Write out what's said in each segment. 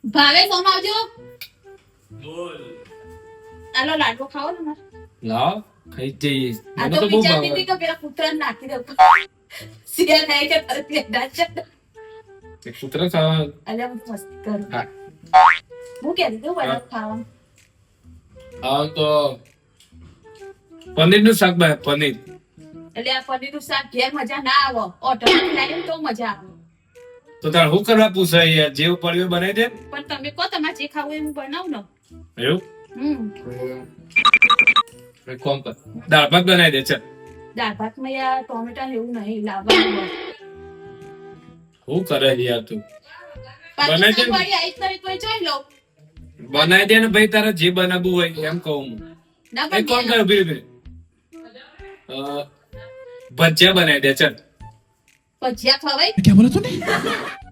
ભાવે સોમ આવજો. બોલ. આલો લાડવો ખાવો ને મારે. લાવ ખાઈ જઈએ. આ મને તો તો બહુ વિચારતી ભાવે. હતી કે પેલા કૂતરાને નાખી દઉં. સિયા નહીં કે તરત દાચા. એક કૂતરા ખાવા. અલ્યા હું મસ્તી કરું. હા. હું કહેતી હતી હા. વડા ખાવાનું. આ તો પનીરનું શાક બને પનીર. એટલે આ પનીરનું શાક ઘેર મજા ના આવે. ઓટોમાંથી લાવીને તો મજા આવે. તો તાર હું કરવા પૂછાય યાર જેવું પડ્યું બનાવી દે. પણ તમે કહો તમારે જે ખાવું એવું બનાવ ને. એવું હમ એક કામ કર દાળ ભાત બનાવી દે ચાલ. દાળ ભાતમાં યાર ટોમેટા ને એવું નહીં લાવવાનું. હું કરે યાર તું પાછું બનાવી દે ને. શાકભાજી આવીશ નહીં તોય જોઈ લઉં. બનાવી દે ને ભાઈ તારે જે બનાવવું હોય એમ કહું હું. ના એક કામ પણ કર ઉભી ઉભી. ભજીયા બનાવી દે ચાલ. ભજીયા ખવાય क्या बोला तूने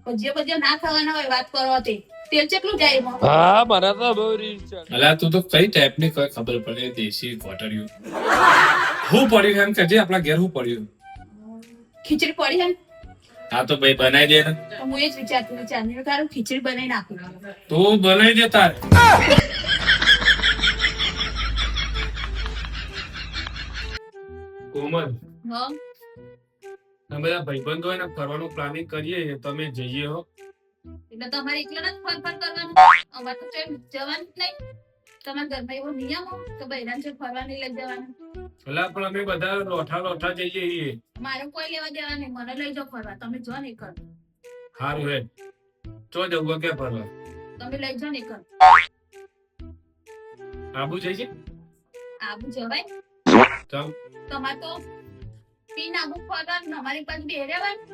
ભજીયા ના ખાવાના હોય વાત કરો તે તેલ કેટલું જાય એમાં. હા મને તો બહુ રીત છે. અલા તું તો કઈ ટાઈપની કોઈ ખબર પડે દેશી કોટરિયું હું પડ્યું એમ કે જે આપણા ઘેર હું પડ્યું. ખીચડી પડી હે ને? હા તો ભાઈ બનાવી દે ને. તો હું એ જ વિચારતી હતી ચાંદીનું તારું ખીચડી બનાવી નાખું. તું બનાવી દે તાર. કોમલ હા અમે બધા ભાઈબંધો હોય ને ફરવાનું પ્લાનિંગ કરીએ તમે જઈએ હો. એટલે તમારે એકલા જ ફર ફર કરવાનું. અમારે તો કઈ જવાનું જ નહીં. તમારા ઘરમાં એવો નિયમ હોય કે બૈરાને જો ફરવા નહીં લઈ જવાનું. અલા પણ અમે બધા લોઠા જઈએ. મારે કોઈ લેવા દેવા નહીં. મને લઈ જાઓ ફરવા. તમે જો નહીં કર. સારું હે ચો જવું કે ફરવા તમે લઈ જાઓ નહીં કર. આબુ જઈએ આબુ જવાય. ચાલ તમારે તો પીન આબુ ફરવાનું અમારી પાસે બે રહેવાનું.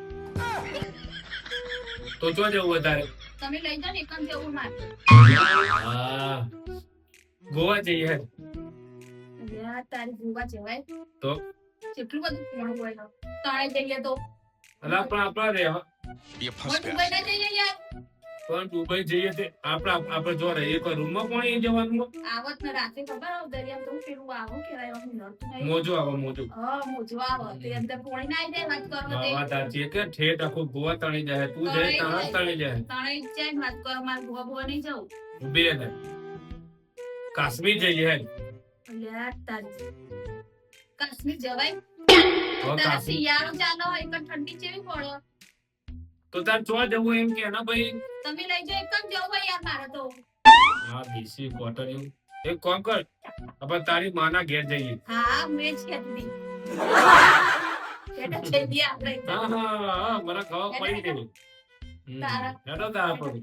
તો ચો જવું વધારે. તમે લઈ જાઓ ને એકમ જવું મારે. હા ગોવા જઈએ હે એટલે આ તારી ગોવા જવાય તો. કેટલું બધું કોણ હોય તાણે જઈએ તો અલા પણ આપણા રે ये પણ દુબઈ ના જઈએ યાર. પણ દુબઈ જઈએ તે આપણે જો રહીએ કોઈ રૂમમાં પણ જવાનું આવત ને રાતે ખબર આવ દરિયા તો પેલું આવું કેવાય આવું નડતું નહીં. મોજો આવે મોજો. હા મોજો આવે તે અંદર પોણી ના જાય વાત કરો તે વાત સાચી કે ઠેઠ આખું ગોવા તણી જાય તું જાય તાણા તણી જાય. તાણે જાય વાત કરો માર ગોવા ગોવા નહીં જાઉં. ઉભી રહે ને. કાશ્મીર જઈએ હે એટલે આ તારી કાશ્મીર જવાય. હવે તારા કાશ્મીર શિયાળો ચાલો હોય કે ઠંડી જેવી પડો. તો તાર ચો જવું એમ કે ના ભાઈ. તમે લઈ જાઓ એકમ જવું હોય યાર મારે તો. હા દેશી કોટન એક કામ કર આપણે તારી માના ઘેર જઈએ. હા મેં જ કહેતી એટલે જઈએ આપણે. હા મને ખબર પડી ગઈ. તારા હેડો તારા પર